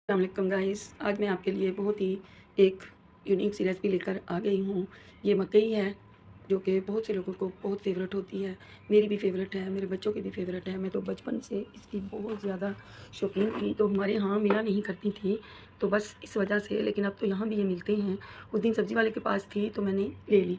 अस्सलामुअलैकुम गाइस, आज मैं आपके लिए बहुत ही एक यूनिक सी रेसिपी लेकर आ गई हूँ। ये मकई है जो कि बहुत से लोगों को बहुत फ़ेवरेट होती है। मेरी भी फ़ेवरेट है, मेरे बच्चों की भी फ़ेवरेट है। मैं तो बचपन से इसकी बहुत ज़्यादा शौकीन थी, तो हमारे यहाँ मिला नहीं करती थी, तो बस इस वजह से। लेकिन अब तो यहाँ भी ये मिलते हैं। उस दिन सब्ज़ी वाले के पास थी तो मैंने ले ली।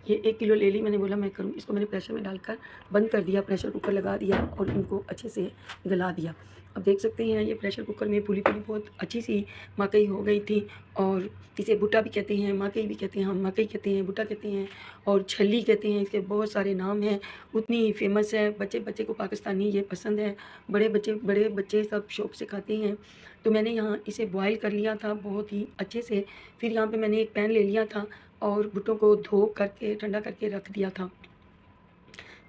ये 1 किलो ले ली। मैंने बोला मैं करूँ इसको। मैंने प्रेशर में डालकर बंद कर दिया, प्रेशर कुकर लगा दिया और इनको अच्छे से गला दिया। अब देख सकते हैं ये प्रेशर कुकर में पूरी-पूरी बहुत अच्छी सी मकई हो गई थी। और इसे भुट्टा भी कहते हैं, मकई भी कहते हैं, हम मकई कहते हैं, भुट्टा कहते हैं और छल्ली कहते हैं। इसके बहुत सारे नाम हैं, उतनी ही फ़ेमस है। बच्चे-बच्चे को पाकिस्तानी ये पसंद है, बड़े बच्चे सब शौक से खाते हैं। तो मैंने यहाँ इसे बॉयल कर लिया था बहुत ही अच्छे से। फिर यहाँ पे मैंने एक पैन ले लिया था और भुट्टों को धो करके ठंडा करके रख दिया था।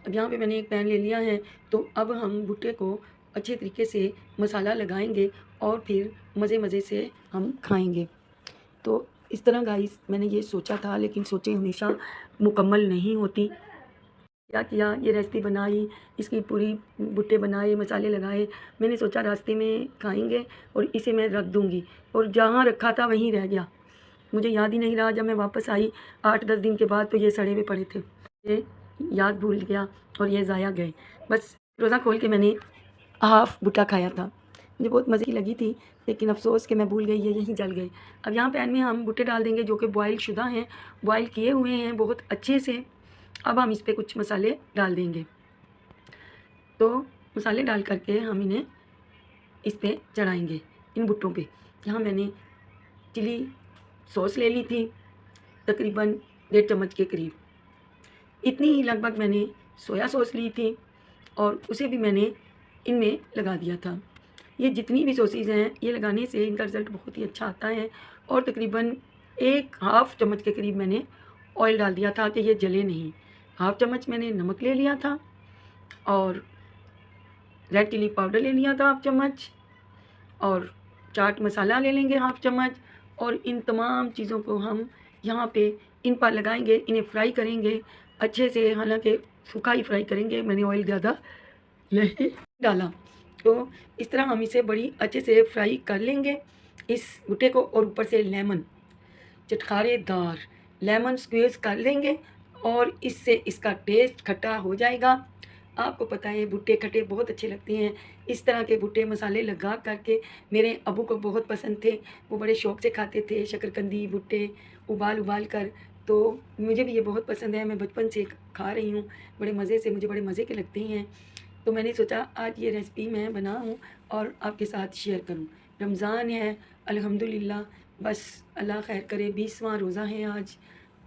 अब यहाँ पे मैंने एक पैन ले लिया है, तो अब हम भुट्टे को अच्छे तरीके से मसाला लगाएँगे और फिर मज़े-मज़े से हम खाएँगे। तो इस तरह गाइस मैंने ये सोचा था, लेकिन सोचें हमेशा मुकम्मल नहीं होती। क्या किया, ये रेसिपी बनाई, इसकी पूरी भुट्टे बनाए, मसाले लगाए। मैंने सोचा रास्ते में खाएँगे और इसे मैं रख दूँगी, और जहाँ रखा था वहीं रह गया। मुझे याद ही नहीं रहा। जब मैं वापस आई 8-10 दिन के बाद तो ये सड़े हुए पड़े थे। ये याद भूल गया और ये ज़ाया गए। बस रोज़ा खोल के मैंने हाफ़ भुट्टा खाया था। मुझे बहुत मज़े की लगी थी, लेकिन अफ़सोस कि मैं भूल गई, ये यहीं जल गए। अब यहाँ पैन में हम भुट्टे डाल देंगे जो कि बॉयल शुदा हैं, बॉयल किए हुए हैं बहुत अच्छे से। अब हम इस पे कुछ मसाले डाल देंगे। तो मसाले डाल कर के हम इन्हें इस पे चढ़ाएँगे, इन भुट्टों पे। यहाँ मैंने चिली सॉस ले ली थी, तकरीबन 1.5 चम्मच के करीब। इतनी ही लगभग मैंने सोया सॉस ली थी और उसे भी मैंने इनमें लगा दिया था। ये जितनी भी सॉसेज़ हैं, ये लगाने से इनका रिज़ल्ट बहुत ही अच्छा आता है। और तकरीबन 1 हाफ़ चम्मच के करीब मैंने ऑयल डाल दिया था कि ये जले नहीं। हाफ़ चम्मच मैंने नमक ले लिया था और रेड चिली पाउडर ले लिया था हाफ़ चम्मच, और चाट मसाला ले लेंगे हाफ़ चम्मच। और इन तमाम चीज़ों को हम यहाँ पे इन पर लगाएँगे, इन्हें फ्राई करेंगे अच्छे से। हालाँकि सूखा ही फ्राई करेंगे, मैंने ऑयल ज़्यादा नहीं डाला। तो इस तरह हम इसे बड़ी अच्छे से फ्राई कर लेंगे इस भुट्टे को। और ऊपर से लेमन, चटखारेदार लेमन स्क्वीज़ कर लेंगे और इससे इसका टेस्ट खट्टा हो जाएगा। आपको पता है भुट्टे खट्टे बहुत अच्छे लगते हैं। इस तरह के भुट्टे मसाले लगा करके मेरे अब्बू को बहुत पसंद थे। वो बड़े शौक़ से खाते थे शकरकंदी भुट्टे उबाल कर। तो मुझे भी ये बहुत पसंद है, मैं बचपन से खा रही हूँ बड़े मज़े से, मुझे बड़े मज़े के लगते हैं। तो मैंने सोचा आज ये रेसिपी मैं बनाऊँ और आपके साथ शेयर करूँ। रमज़ान है अल्हम्दुलिल्लाह, बस अल्लाह खैर करे। 20वां रोज़ा है आज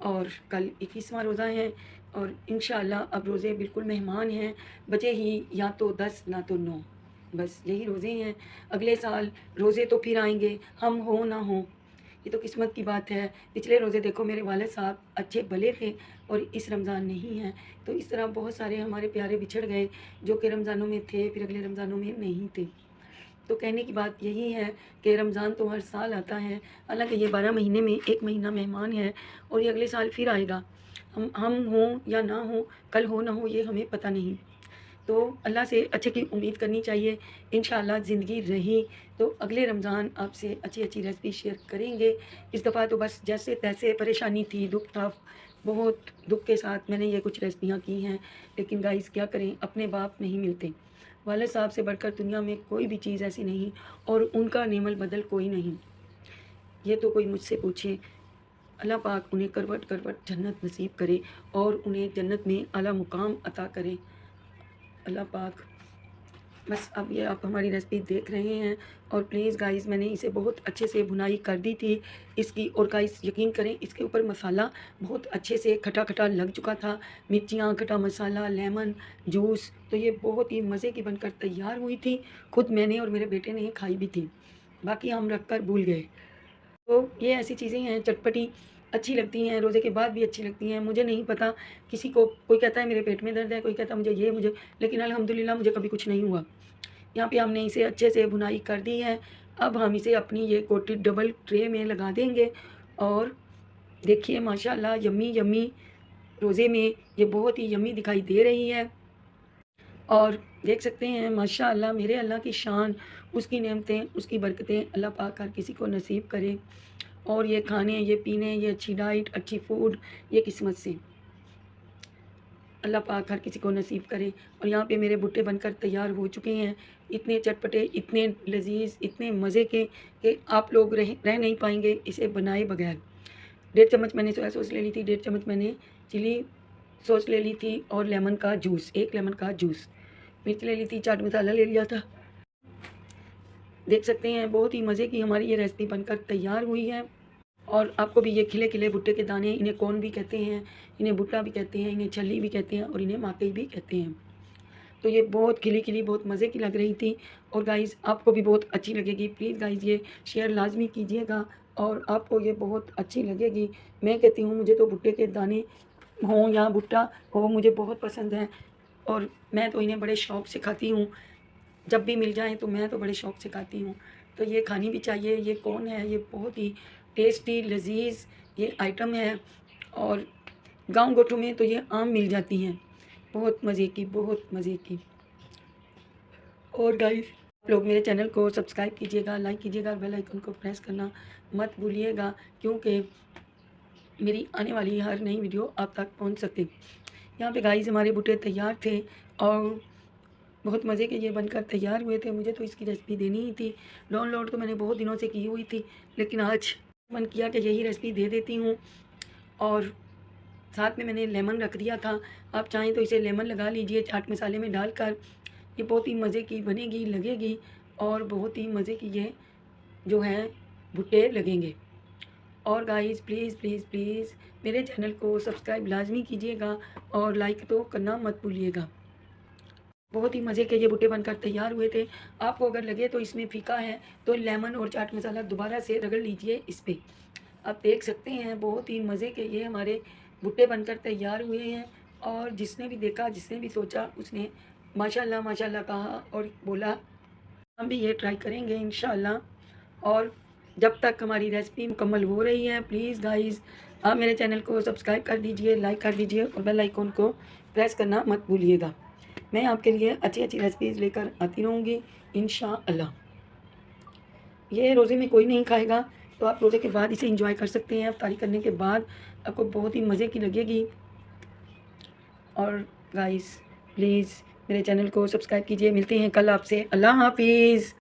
और कल 21वां रोज़ा है। और इंशाअल्लाह अब रोज़े बिल्कुल मेहमान हैं, बचे ही या तो 10 ना तो 9, बस यही रोज़े हैं। अगले साल रोज़े तो फिर आएँगे, हम हों ना हों, ये तो किस्मत की बात है। पिछले रोज़े देखो मेरे वालिद साहब अच्छे भले थे और इस रमज़ान नहीं हैं। तो इस तरह बहुत सारे हमारे प्यारे बिछड़ गए जो कि रमज़ानों में थे, फिर अगले रमज़ानों में नहीं थे। तो कहने की बात यही है कि रमज़ान तो हर साल आता है, हालाँकि ये 12 महीने में 1 महीना मेहमान है और ये अगले साल फिर आएगा। हम हों या ना हों, कल हो ना हो ये हमें पता नहीं। तो अल्लाह से अच्छे की उम्मीद करनी चाहिए। इंशाअल्लाह ज़िंदगी रही तो अगले रमज़ान आपसे अच्छी-अच्छी रेसिपी शेयर करेंगे। इस दफ़ा तो बस जैसे-तैसे परेशानी थी, दुःख था, बहुत दुःख के साथ मैंने ये कुछ रेसिपियाँ की हैं। लेकिन गाइस क्या करें, अपने बाप नहीं मिलते। वालिद साहब से बढ़कर दुनिया में कोई भी चीज़ ऐसी नहीं और उनका नेमल बदल कोई नहीं। ये तो कोई मुझसे पूछे। अल्लाह पाक उन्हें करवट-करवट जन्नत नसीब करे और उन्हें जन्नत में आला मुकाम अता करे। अल्लाह पाक। बस अब ये आप हमारी रेसिपी देख रहे हैं और प्लीज़ गाइस मैंने इसे बहुत अच्छे से भुनाई कर दी थी इसकी। और गाइस यकीन करें इसके ऊपर मसाला बहुत अच्छे से खटा-खटा लग चुका था। मिर्चियाँ, खटा मसाला, लेमन जूस, तो ये बहुत ही मज़े की बनकर तैयार हुई थी। खुद मैंने और मेरे बेटे ने खाई भी थी, बाकी हम रख कर भूल गए। तो ये ऐसी चीज़ें हैं चटपटी, अच्छी लगती हैं, रोज़े के बाद भी अच्छी लगती हैं। मुझे नहीं पता किसी को, कोई कहता है मेरे पेट में दर्द है, कोई कहता है मुझे ये मुझे, लेकिन अल्हम्दुलिल्लाह मुझे कभी कुछ नहीं हुआ। यहाँ पे हमने इसे अच्छे से भुनाई कर दी है। अब हम इसे अपनी ये कोटेड डबल ट्रे में लगा देंगे और देखिए माशाल्लाह यम्मी यम्मी रोज़े में ये बहुत ही यम्मी दिखाई दे रही है। और देख सकते हैं माशाअल्लाह, मेरे अल्लाह की शान, उसकी नेमतें, उसकी बरकतें अल्लाह पाक हर किसी को नसीब करे। और ये खाने, ये पीने, ये अच्छी डाइट, अच्छी फूड, ये किस्मत से अल्लाह पाक हर किसी को नसीब करे। और यहाँ पे मेरे भुट्टे बनकर तैयार हो चुके हैं, इतने चटपटे, इतने लजीज, इतने मज़े के कि आप लोग रह नहीं पाएंगे इसे बनाए बगैर। 1.5 चम्मच मैंने सोया सॉस ले ली थी, 1.5 चम्मच मैंने चिली सॉस ले ली थी और लेमन का जूस, 1 लेमन का जूस, मिर्च ले ली थी, चाट मसाला ले लिया था। देख सकते हैं बहुत ही मज़े की हमारी ये रेसिपी बनकर तैयार हुई है। और आपको भी ये खिले खिले भुट्टे के दाने, इन्हें कौन भी कहते हैं, इन्हें भुट्टा भी कहते हैं, इन्हें छल्ली भी कहते हैं और इन्हें माकई भी कहते हैं। तो ये बहुत खिली खिली बहुत मज़े की लग रही थी और गाइज़ आपको भी बहुत अच्छी लगेगी। प्लीज़ गाइज़ ये शेयर लाजमी कीजिएगा और आपको ये बहुत अच्छी लगेगी। मैं कहती हूँ मुझे तो भुट्टे के दाने हों या भुट्टा हो, मुझे बहुत पसंद है और मैं तो इन्हें बड़े शौक़ से खाती हूँ। जब भी मिल जाए तो मैं तो बड़े शौक़ से खाती हूँ। तो ये खानी भी चाहिए। ये कौन है, ये बहुत ही टेस्टी लजीज ये आइटम है और गाँव गोठों में तो ये आम मिल जाती हैं। बहुत मज़े की, बहुत मज़े की। और गाइस आप लोग मेरे चैनल को सब्सक्राइब कीजिएगा, लाइक कीजिएगा और बेल आइकन को प्रेस करना मत भूलिएगा, क्योंकि मेरी आने वाली हर नई वीडियो आप तक पहुंच सके। यहाँ पे गाइस हमारे भुट्टे तैयार थे और बहुत मज़े के ये बनकर तैयार हुए थे। मुझे तो इसकी रेसिपी देनी ही थी। डाउनलोड तो मैंने बहुत दिनों से की हुई थी, लेकिन आज मन किया कि यही रेसिपी दे देती हूँ। और साथ में मैंने लेमन रख दिया था, आप चाहें तो इसे लेमन लगा लीजिए चाट मसाले में डालकर। ये बहुत ही मज़े की बनेगी, लगेगी और बहुत ही मज़े की ये जो है भुट्टे लगेंगे। और गाइस प्लीज़ प्लीज़ प्लीज़ मेरे चैनल को सब्सक्राइब लाजमी कीजिएगा और लाइक तो करना मत भूलिएगा। बहुत ही मज़े के ये भुट्टे बनकर तैयार हुए थे। आपको अगर लगे तो इसमें फीका है तो लेमन और चाट मसाला दोबारा से रगड़ लीजिए इस पर। आप देख सकते हैं बहुत ही मज़े के ये हमारे भुट्टे बनकर तैयार हुए हैं और जिसने भी देखा, जिसने भी सोचा, उसने माशाल्लाह माशाल्लाह कहा और बोला हम भी ये ट्राई करेंगे इंशाल्लाह। और जब तक हमारी रेसिपी मुकम्मल हो रही है, प्लीज़ गाइज़ आप मेरे चैनल को सब्सक्राइब कर दीजिए, लाइक कर दीजिए और बेल आइकन को प्रेस करना मत भूलिएगा। मैं आपके लिए अच्छी अच्छी रेसिपीज़ लेकर आती रहूँगी इंशाअल्लाह। ये रोज़े में कोई नहीं खाएगा तो आप रोज़े के बाद इसे एंजॉय कर सकते हैं। इफ्तारी करने के बाद आपको बहुत ही मज़े की लगेगी। और गाइस प्लीज़ मेरे चैनल को सब्सक्राइब कीजिए। मिलते हैं कल आपसे। अल्लाह हाफिज़।